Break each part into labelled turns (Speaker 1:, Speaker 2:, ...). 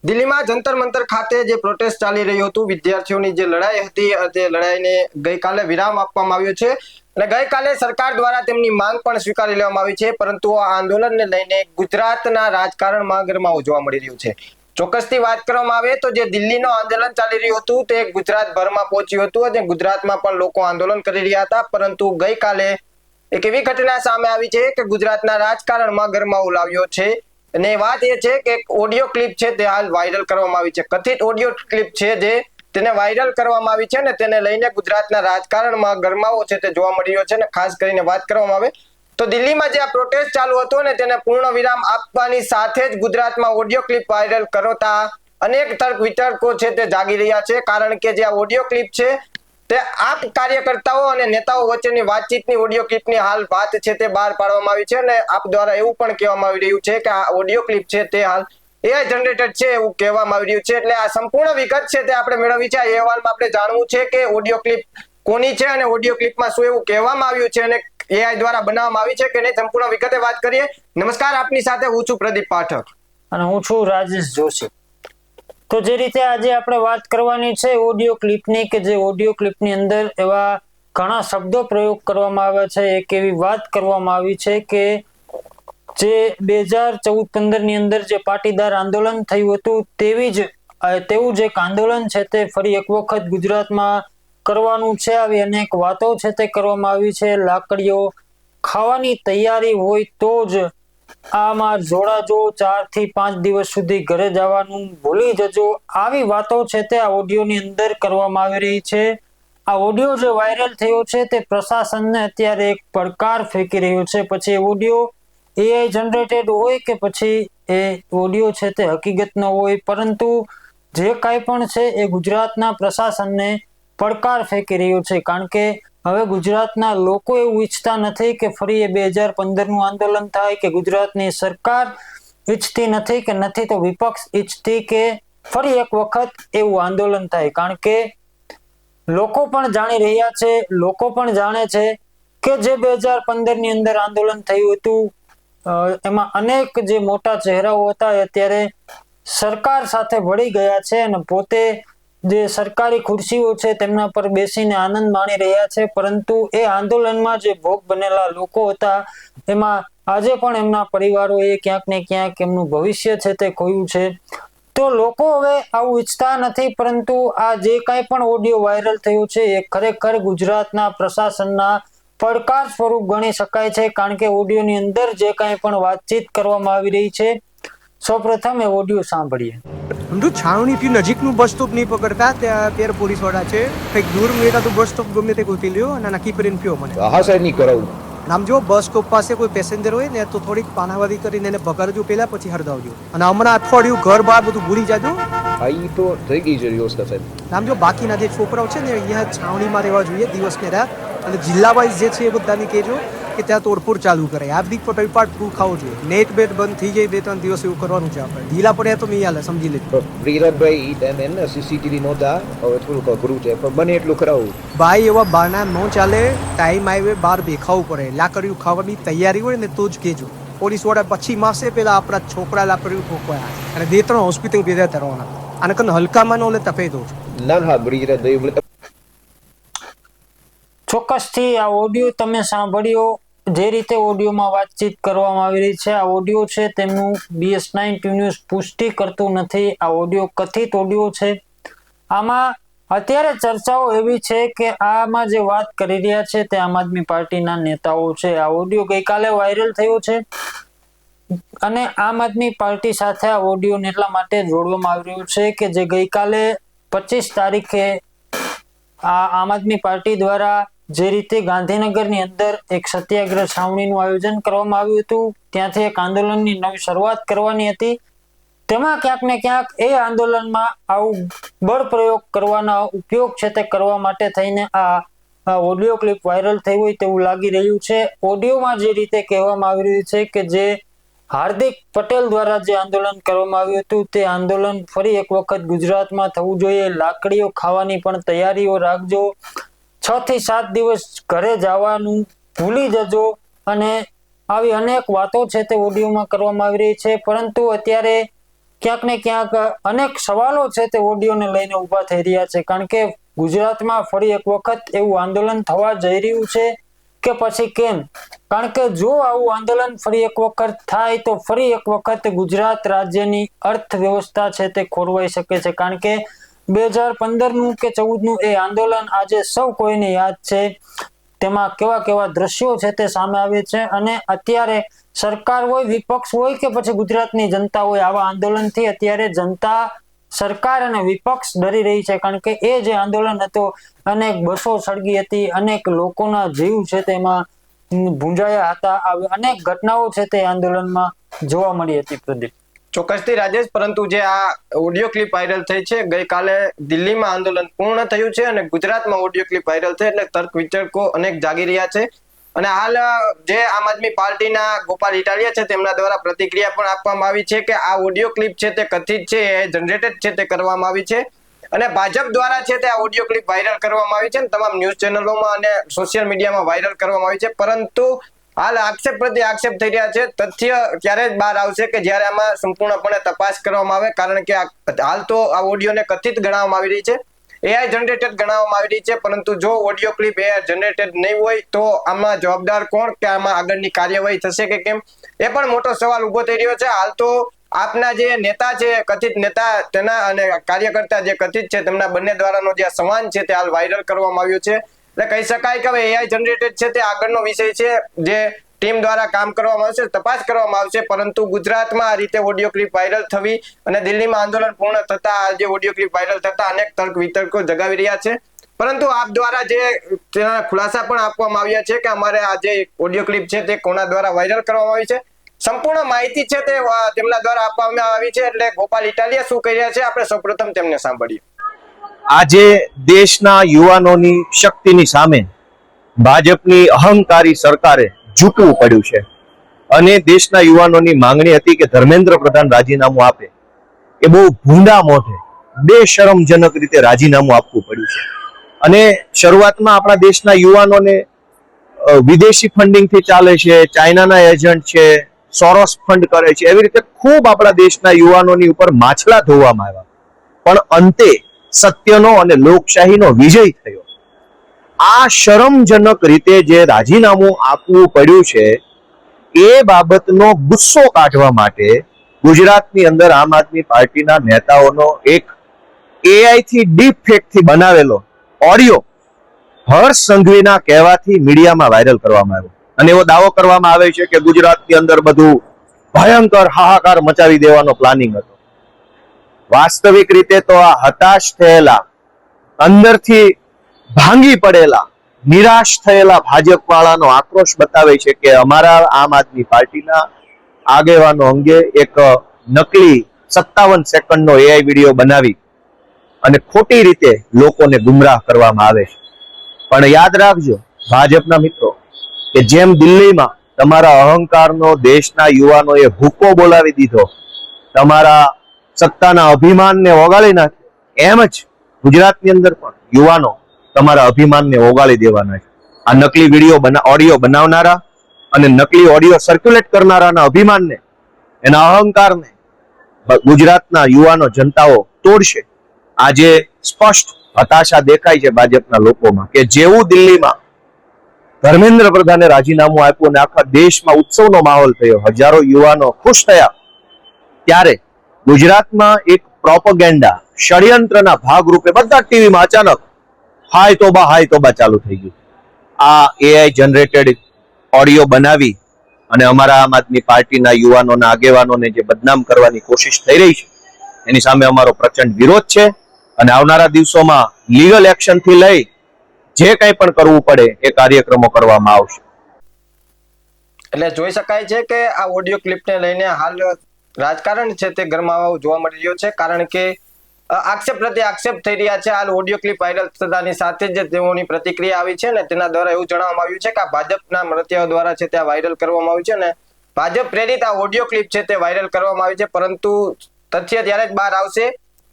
Speaker 1: દિલ્હીમાં જંતર મંતર ખાતે જે પ્રોટેસ્ટ ચાલી રહ્યું હતું, વિદ્યાર્થીઓની જે લડાઈ હતી, તે લડાઈને ગઈકાલે વિરામ આપવામાં આવ્યો છે અને ગઈકાલે સરકાર દ્વારા તેમની માંગ પણ સ્વીકારી લેવામાં આવી છે. પરંતુ આ આંદોલનને લઈને ગુજરાતના રાજકારણમાં ગરમાવો જોવા મળી રહ્યું છે. ચોક્કસથી વાત કરવામાં આવે તો જે દિલ્હીનો આંદોલન ચાલી રહ્યું હતું તે ગુજરાતભરમાં પહોંચ્યું હતું અને ગુજરાતમાં પણ લોકો આંદોલન કરી રહ્યા હતા. પરંતુ ગઈકાલે એક એવી ઘટના સામે આવી છે કે ગુજરાતના રાજકારણમાં ગરમાવો લાવ્યો છે અને વાત એ છે કે એક ઓડિયો ક્લિપ છે તે હાલ વાયરલ કરવામાં આવી છે. કથિત ઓડિયો ક્લિપ છે જે તેને વાયરલ કરવામાં આવી છે ને તેને લઈને ગુજરાતના રાજકારણમાં ગરમાવો છે તે જોવા મળી રહ્યો છે. અને ખાસ કરીને વાત કરવામાં આવે તો દિલ્હીમાં જે આ પ્રોટેસ્ટ ચાલુ હતો ને તેને પૂર્ણ વિરામ આપવાની સાથે જ ગુજરાતમાં ઓડિયો ક્લિપ વાયરલ કરતા અનેક તર્ક વિતર્કો છે તે જાગી રહ્યા છે. કારણ કે જે આ ઓડિયો ક્લિપ છે તે આપ કાર્યકર્તાઓ અને નેતાઓ વચ્ચેની વાતચીતની ઓડિયો ક્લિપની હાલ વાત છે તે બહાર પાડવામાં આવી છે અને આપ દ્વારા એવું પણ કહેવામાં આવી રહ્યું છે કે આ ઓડિયો ક્લિપ છે તે હાલ એઆઈ જનરેટેડ છે એવું કહેવામાં આવી રહ્યું છે. એટલે આ સંપૂર્ણ વિગત છે તે આપણે મેળવવી છે. આ અહેવાલમાં આપણે જાણવું છે કે ઓડિયો ક્લિપ કોની છે અને ઓડિયો ક્લિપમાં શું એવું કહેવામાં આવ્યું છે અને એઆઈ દ્વારા બનાવવામાં આવી છે કે નહીં, સંપૂર્ણ વિગતે વાત કરીએ. નમસ્કાર, આપની સાથે હું છું પ્રદીપ પાઠક
Speaker 2: અને હું છું રાજેશ જોશી. તો જે રીતે આજે આપણે વાત કરવાની છે ઓડિયો ક્લિપની, કે જે ઓડિયો ક્લિપની અંદર એવા ઘણા શબ્દો પ્રયોગ કરવામાં આવ્યા છે. એક એવી વાત કરવામાં આવી છે કે જે 2014-15 ની અંદર જે પાટીદાર આંદોલન થયું હતું તેવું જ એક આંદોલન છે તે ફરી એક વખત ગુજરાતમાં કરવાનું છે. આવી અનેક વાતો છે તે કરવામાં આવી છે. લાકડીઓ ખાવાની તૈયારી હોય તો જ આમાં જોડાજો, 4 થી 5 દિવસ સુધી ઘરે જવાનું ભૂલી જજો, આવી વાતો છે તે આ ઓડિયોની અંદર કરવામાં આવી રહી છે. આ ઓડિયો જે વાયરલ થયો છે તે પ્રશાસનને અત્યારે એક પડકાર ફેંકી રહ્યો છે. પછી એ ઓડિયો એઆઈ જનરેટેડ હોય કે પછી એ ઓડિયો છે તે હકીકતનો હોય, પરંતુ જે કાંઈ પણ છે એ ગુજરાતના પ્રશાસનને પડકાર ફેંકી રહ્યો છે. કારણ કે હવે ગુજરાતના લોકો એવું ઈચ્છતા નથી કે ફરી એ 2015નું આંદોલન થાય, કે ગુજરાતની સરકાર ઈચ્છતી નથી, કે નથી તો વિપક્ષ ઈચ્છતી કે ફરી એક વખત એવું આંદોલન થાય. કારણ કે લોકો પણ જાણી રહ્યા છે, લોકો પણ જાણે છે કે જે 2015ની અંદર આંદોલન થયું હતું એમાં અનેક જે મોટા ચહેરાઓ હતા એ અત્યારે સરકાર સાથે ભળી ગયા છે અને પોતે જે સરકારી ખુરશીઓ છે તેમના પર બેસીને આનંદ માણી રહ્યા છે. પરંતુ એ આંદોલનમાં જે ભોગ બનેલા લોકો હતા એમાં આજે પણ એમના પરિવારોએ ક્યાંક ને ક્યાંક એમનું ભવિષ્ય છે તે ખોયું છે. તો લોકો હવે આવું ઈચ્છતા નથી, પરંતુ આ જે કાંઈ પણ ઓડિયો વાયરલ થયું છે એ ખરેખર ગુજરાતના પ્રશાસનના પડકાર સ્વરૂપ ગણી શકાય છે. કારણ કે ઓડિયોની અંદર જે કાંઈ પણ વાતચીત કરવામાં આવી રહી છે, સૌપ્રથમ એ ઓડિયો સાંભળીએ.
Speaker 3: સમજો છાવણી થી નજીકનું બસ સ્ટોપ નહીં પકડતા, ત્યાં પોલીસ વાળા છે, કંઈક દૂર મેળા તો બસ સ્ટોપ ગમે તે ગોતી લ્યો અને નક્કી કરીને પીઓ મને.
Speaker 4: હા સાહેબ, નહીં કરાવું.
Speaker 3: આમ જો બસ સ્ટોપ પાસે કોઈ પેસેન્જર હોય ને તો થોડીક પાનાવાદી કરીને એને ભગાડજો પેલા, પછી હરદાવજો. અને હમણાં અઠવાડિયું ઘર બહાર બધું ભૂલી જાજો.
Speaker 4: હા, એ તો થઈ ગઈ છે વ્યવસ્થા સાહેબ.
Speaker 3: આમ જો બાકીના જે છોકરાઓ છે ને અહીંયા છાવણીમાં રહેવા જોઈએ દિવસ ને રાત, અને જિલ્લા વાઇઝ જે છે એ બધાને કહેજો કે ત્યાં તોડફોડ ચાલુ કરે. હાર્દિક પટેલ પાર્ટ પ્રૂફ ખાવું જોઈએ. નેટ બેટ બંધ થઈ જાય 2-3 દિવસ એવું કરવાનું છે આપણે. ઢીલા પડ્યા તો નહીં હાલે, સમજી લેજો.
Speaker 4: વિરાટભાઈ એ ટાઈમે ને સીસીટીવી નહોતા, હવે થોડુંક અઘરું છે પણ બને એટલું કરાવું.
Speaker 3: ભાઈ એવા બાના ન ચાલે, ટાઈમ આવે બહાર દેખાવું પડે. લાકડીયું ખાવાની તૈયારી હોય ને તો જ કહેજો. પોલીસ વાળા પછી માસે પેલા આપણા છોકરા લાકડીયું ઠોકવાયા અને 2-3 હોસ્પિટલ ભેગા કરવાના. અને કન હલકામાં ન લે તપે દો.
Speaker 4: ના હા, વિરાટભાઈ
Speaker 2: ચોક્કસથી આ ઓડિયો તમે સાંભળ્યો. જે રીતે ઓડિયોમાં વાતચીત કરવામાં આવી રહી છે, આ ઓડિયો છે તેમનું BS9 ન્યૂઝ પુષ્ટિ કરતું નથી. આ ઓડિયો કથિત ઓડિયો છે. આમાં અત્યારે ચર્ચાઓ એવી છે કે આમાં જે વાત કરી રહ્યા છે તે આમ આદમી પાર્ટીના નેતાઓ છે. આ ઓડિયો ગઈકાલે વાયરલ થયો છે અને આમ આદમી પાર્ટી સાથે આ ઓડિયોને એટલા માટે જોડવામાં આવી રહ્યું છે કે જે ગઈકાલે 25 તારીખે આ આમ આદમી પાર્ટી દ્વારા જે રીતે ગાંધીનગરની અંદર એક સત્યાગ્રહ છાવણીનું આયોજન કરવામાં આવ્યું હતું, ત્યાંથી એક આંદોલનની નવી શરૂઆત કરવાની હતી. તેમાં ક્યાંક ને ક્યાંક એ આંદોલનમાં આવું બળ પ્રયોગ કરવાના ઉપયોગ છે તે કરવા માટે થઈને આ ઓડિયો ક્લિપ વાયરલ થઈ હોય તેવું લાગી રહ્યું છે. ઓડિયોમાં જે રીતે કહેવામાં આવી રહ્યું છે કે જે હાર્દિક પટેલ દ્વારા જે આંદોલન કરવામાં આવ્યું હતું તે આંદોલન ફરી એક વખત ગુજરાતમાં થવું જોઈએ. લાકડીઓ ખાવાની પણ તૈયારીઓ રાખજો, 6 થી 7 દિવસ ઘરે જવાનું ભૂલી જજો, અને આવી અનેક વાતો છે તે ઓડિયોમાં કરવામાં આવી રહી છે. પરંતુ અત્યારે ક્યાંક ને ક્યાંક અનેક સવાલો છે તે ઓડિયોને લઈને ઊભા થઈ રહ્યા છે. કારણ કે ગુજરાતમાં ફરી એક વખત એવું આંદોલન થવા જઈ રહ્યું છે કે પછી કેમ? કારણ કે જો આવું આંદોલન ફરી એક વખત થાય તો ફરી એક વખત ગુજરાત રાજ્યની અર્થવ્યવસ્થા છે તે ખોરવાઈ શકે છે. કારણ કે 2015નું કે 14નું એ આંદોલન આજે સૌ કોઈને યાદ છે. તેમાં કેવા કેવા દ્રશ્યો છે તે સામે આવે છે અને અત્યારે સરકાર હોય, વિપક્ષ હોય કે પછી ગુજરાતની જનતા હોય, આવા આંદોલનથી અત્યારે જનતા, સરકાર અને વિપક્ષ ડરી રહી છે. કારણ કે એ જે આંદોલન હતો, અનેક બસો સળગી હતી, અનેક લોકોના જીવ છે તેમાં ભૂંજાયા હતા, અનેક ઘટનાઓ છે તે આંદોલનમાં જોવા મળી હતી. પ્રદીપ,
Speaker 1: ચોક્કસથી રાજેશ, પરંતુ જે આ ઓડિયો ક્લિપ વાયરલ થઈ છે, ગઈકાલે દિલ્હીમાં આંદોલન પૂર્ણ થયું છે અને ગુજરાતમાં ઓડિયો ક્લિપ વાયરલ થઈ એટલે તર્ક વિતર્કો અનેક જાગી રહ્યા છે. અને હાલ જે આમ આદમી પાર્ટીના ગોપાલ ઇટાલિયા છે તેમના દ્વારા પ્રતિક્રિયા પણ આપવામાં આવી છે કે આ ઓડિયો ક્લિપ છે તે કથિત છે, જનરેટેડ છે તે કરવામાં આવી છે અને ભાજપ દ્વારા છે તે આ ઓડિયો ક્લિપ વાયરલ કરવામાં આવી છે અને તમામ ન્યૂઝ ચેનલોમાં અને સોશિયલ મીડિયામાં વાયરલ કરવામાં આવી છે. પરંતુ હાલ આક્ષેપ પ્રત્યે આક્ષેપ થઈ રહ્યા છે. તથ્ય ત્યારે જ બહાર આવશે કે જ્યારે આમાં સંપૂર્ણપણે તપાસ કરવામાં આવે. કારણ કે હાલ તો આ ઓડિયોને કથિત ગણાવવામાં આવી રહી છે, એઆઈ જનરેટેડ ગણાવવામાં આવી રહી છે. પરંતુ જો ઓડિયો ક્લિપ એઆઈ જનરેટેડ નહીં હોય તો આમાં જવાબદાર કોણ, કે આમાં આગળની કાર્યવાહી થશે કે કેમ, એ પણ મોટો સવાલ ઉભો થઈ રહ્યો છે. હાલ તો આપના જે નેતા છે, કથિત નેતા, તેના અને કાર્યકર્તા જે કથિત છે તેમના બંને દ્વારાનો જે સંવાદ છે તે હાલ વાયરલ કરવામાં આવ્યો છે. એટલે કહી શકાય કે હવે એઆઈ જનરેટેડ છે તે આગળનો વિષય છે, જે ટીમ દ્વારા કામ કરવામાં આવશે, તપાસ કરવામાં આવશે. પરંતુ ગુજરાતમાં આ રીતે ઓડિયો ક્લિપ વાયરલ થવી અને દિલ્હીમાં આંદોલન પૂર્ણ થતા જે ઓડિયો ક્લિપ વાયરલ થતા અનેક તર્ક વિતર્કો જગાવી રહ્યા છે. પરંતુ આપ દ્વારા જે તેના ખુલાસા પણ આપવામાં આવ્યા છે કે અમારે આ જે ઓડિયો ક્લિપ છે તે કોના દ્વારા વાયરલ કરવામાં આવી છે, સંપૂર્ણ માહિતી છે તે તેમના દ્વારા આપવામાં આવી છે. એટલે ગોપાલ ઇટાલિયા શું કહી રહ્યા છે, આપણે સૌપ્રથમ તેમને સાંભળીએ.
Speaker 4: આજે દેશના યુવાનોની શક્તિની સામે ભાજપની અહંકારી સરકારે ઝૂકવું પડ્યું છે અને દેશના યુવાનોની માંગણી હતી કે ધર્મેન્દ્ર પ્રધાન રાજીનામું આપે. એ બહુ ભૂંડા મોઢે બેશરમજનક રીતે રાજીનામું આપવું પડ્યું છે. અને શરૂઆતમાં આપણા દેશના યુવાનોને વિદેશી ફંડિંગથી ચાલે છે, ચાઇનાના એજન્ટ છે, સોરોસ ફંડ કરે છે, એવી રીતે ખૂબ આપણા દેશના યુવાનોની ઉપર માછલા ધોવામાં આવ્યા. પણ અંતે સત્યનો અને લોકશાહીનો વિજય થયો. આ શરમજનક રીતે જે રાજીનામું આપવું પડ્યું છે એ બાબતનો ગુસ્સો કાઢવા માટે ગુજરાતની અંદર આમ આદમી પાર્ટીના નેતાઓનો એક એઆઈ થી ડીપ ફેક થી બનાવેલો ઓડિયો હર્ષ સંઘવીના કહેવાથી મીડિયામાં વાયરલ કરવામાં આવ્યો અને એવો દાવો કરવામાં આવે છે કે ગુજરાતની અંદર બધું ભયંકર હાહાકાર મચાવી દેવાનો પ્લાનિંગ હતો. વાસ્તવિક રીતે તો આ હતાશ થયેલા, અંદરથી ભાંગી પડેલા, નિરાશ થયેલા ભાજપ વાળાનો આક્રોશ બતાવે છે કે અમારા આમ આદમી પાર્ટીના આગેવાનો અંગે એક નકલી 57 સેકન્ડનો એઆઈ વિડીયો બનાવી અને ખોટી રીતે લોકોને ગુમરાહ કરવામાં આવે છે. પણ યાદ રાખજો ભાજપના મિત્રો કે જેમ દિલ્હીમાં તમારા અહંકારનો દેશના યુવાનોએ ભૂકો બોલાવી દીધો, તમારા સત્તાના અભિમાનને ઓગાળી નાખ્યો, એમ જ ગુજરાતની અંદર પણ યુવાનો તમારા અભિમાનને ઓગાળી દેવાના છે. આ નકલી વિડીયો ઓડિયો બનાવનારા અને નકલી ઓડિયો સર્ક્યુલેટ કરનારાના અભિમાનને, એના અહંકારને ગુજરાતના યુવાનો જનતાઓ તોડશે. આજે સ્પષ્ટ હતાશા દેખાય છે ભાજપના લોકોમાં કે જેવું દિલ્હીમાં ધર્મેન્દ્ર પ્રધાને રાજીનામું આપ્યું અને આખા દેશમાં ઉત્સવનો માહોલ થયો, હજારો યુવાનો ખુશ થયા, ત્યારે ગુજરાતમાં એક પ્રોપેગેન્ડા ષડયંત્રના ભાગરૂપે બધા ટીવીમાં અચાનક હાય તોબા ચાલુ થઈ ગયું. આ એઆઈ જનરેટેડ ઓડિયો બનાવી અને અમારા આમ આદમી પાર્ટીના યુવાનોના આગેવાનોને જે બદનામ કરવાની કોશિશ થઈ રહી છે એની સામે અમારો પ્રચંડ વિરોધ છે અને આવનારા દિવસોમાં લીગલ એક્શન થી લઈ જે કંઈ પણ કરવું પડે એ કાર્યક્રમો કરવામાં આવશે.
Speaker 1: એટલે જોઈ શકાય છે કે આ ઓડિયો ક્લિપને લઈને હાલ રાજકારણ છે તે ગરમાવો જોવા મળી રહ્યો છે. કારણ કે આક્ષેપ પ્રત્યે આક્ષેપ થઈ રહ્યા છે. હાલ ઓડિયો ક્લિપ વાયરલ થતાની સાથે જ તેઓની પ્રતિક્રિયા આવી છે ને તેના દ્વારા એવું જણાવવામાં આવ્યું છે કે આ ભાજપના મળતિયાઓ દ્વારા છે તે વાયરલ કરવામાં આવ્યું છે ને ભાજપ પ્રેરિત આ ઓડિયો ક્લિપ છે તે વાયરલ કરવામાં આવી છે. પરંતુ તથ્ય ત્યારે જ બહાર આવશે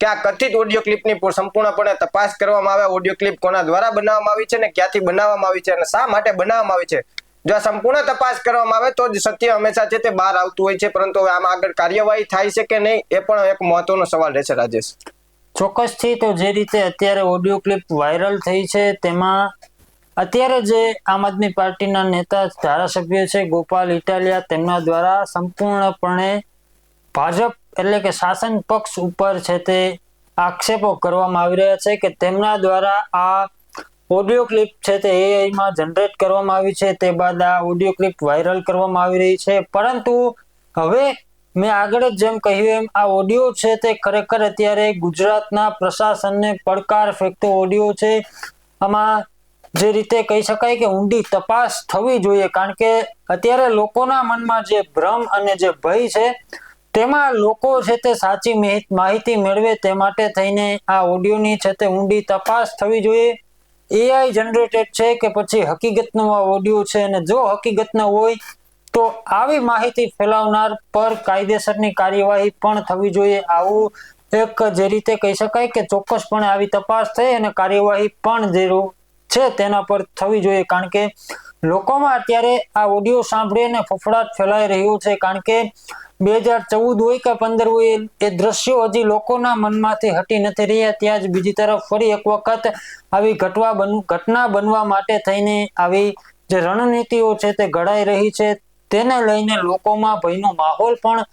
Speaker 1: કે આ કથિત ઓડિયો ક્લિપની સંપૂર્ણપણે તપાસ કરવામાં આવે. ઓડિયો ક્લિપ કોના દ્વારા બનાવવામાં આવી છે ને ક્યાંથી બનાવવામાં આવી છે અને શા માટે બનાવવામાં આવી છે જો આ સંપૂર્ણ તપાસ કરવામાં આવે તો જ સત્ય હંમેશા છે તે બહાર આવતું હોય છે, પરંતુ હવે આમાં આગળ કાર્યવાહી થાય છે કે નહીં એ પણ એક મહત્વનો સવાલ રહેશે રાજેશ.
Speaker 2: ચોક્કસથી. તો જે રીતે અત્યારે ઓડિયો ક્લિપ વાયરલ થઈ છે તેમાં અત્યારે જે આમ આદમી પાર્ટીના નેતા ધારાસભ્ય છે ગોપાલ ઇટાલિયા, તેમના દ્વારા સંપૂર્ણપણે ભાજપ એટલે કે શાસન પક્ષ ઉપર છે તે આક્ષેપો કરવામાં આવી રહ્યા છે કે તેમના દ્વારા આ ઓડિયો ક્લિપ છે તે AI માં જનરેટ કરવામાં આવી છે, તે બાદ આ ઓડિયો ક્લિપ વાયરલ કરવામાં આવી રહી છે. પરંતુ હવે મેં આગળ જ જેમ કહ્યું એમ આ ઓડિયો છે તે ખરેખર અત્યારે ગુજરાતના પ્રશાસનને પડકાર ફેંકતો ઓડિયો છે. આમાં જે રીતે કહી શકાય કે ઊંડી તપાસ થવી જોઈએ, કારણ કે અત્યારે લોકોના મનમાં જે ભ્રમ અને જે ભય છે તેમાં લોકો છે તે સાચી માહિતી મેળવે તે માટે થઈને આ ઓડિયોની છે તે ઊંડી તપાસ થવી જોઈએ. AI જનરેટેડ છે કે પછી હકીકતનો આ ઓડિયો છે, અને જો હકીકતનો હોય તો આવી માહિતી ફેલાવનાર પર કાયદેસરની કાર્યવાહી પણ થવી જોઈએ. આવું એક જે રીતે કહી શકાય કે ચોક્કસપણે આવી તપાસ થઈ અને કાર્યવાહી પણ જે છે તેના પર થવી જોઈએ, કારણ કે લોકોમાં અત્યારે આ ઓડિયો સાંભળીને ફફડાટ ફેલાઈ રહ્યો છે. કારણ કે 2014 હોય કે 15 હોય એ દ્રશ્યો હજી લોકોના મનમાંથી હટી નથી રહ્યા. ત્યાં જ બીજી તરફ ફરી એક વખત આવી ઘટના બનવા માટે થઈને આવી જે રણનીતિઓ છે તે ઘડાઈ રહી છે, તેને લઈને લોકોમાં ભયનો માહોલ પણ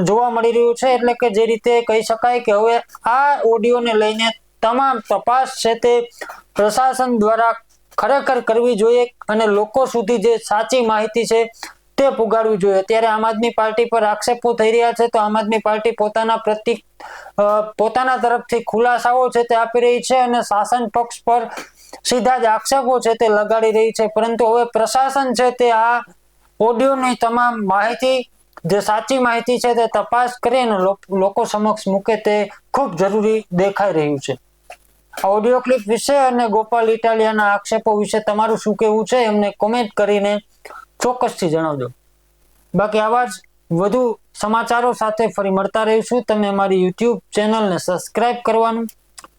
Speaker 2: જોવા મળી રહ્યો છે. એટલે કે જે રીતે કહી શકાય કે હવે આ ઓડિયોને લઈને તમામ તપાસ છે તે પ્રશાસન દ્વારા ખરેખર કરવી જોઈએ અને લોકો સુધી જે સાચી માહિતી છે તે પુગાડવી જોઈએ. અત્યારે આમ આદમી પાર્ટી પર આક્ષેપો થઈ રહ્યા છે, તો આમ આદમી પાર્ટી પોતાના તરફથી ખુલાસાઓ છે તે આપી રહી છે અને શાસન પક્ષ પર સીધા જ આક્ષેપો છે તે લગાડી રહી છે. પરંતુ હવે પ્રશાસન છે તે આ ઓડિયોની તમામ માહિતી જે સાચી માહિતી છે તે તપાસ કરી અને લોકો સમક્ષ મૂકે તે ખૂબ જરૂરી દેખાઈ રહ્યું છે. આ ઓડિયો ક્લિપ વિશે અને ગોપાલ ઇટાલિયાના આક્ષેપો વિશે તમારું શું કહેવું છે એમને કોમેન્ટ કરીને ચોક્કસથી જણાવજો. બાકી આવા જ વધુ સમાચારો સાથે ફરી મળતા રહીશું. તમે અમારી YouTube ચેનલને સબસ્ક્રાઇબ કરવાનું,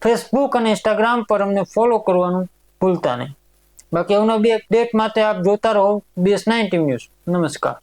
Speaker 2: Facebook અને Instagram પર અમને ફોલો કરવાનું ભૂલતા નહીં. બાકી અવનવી અપડેટ માટે આપ જોતા રહો BS9 ન્યૂઝ. નમસ્કાર.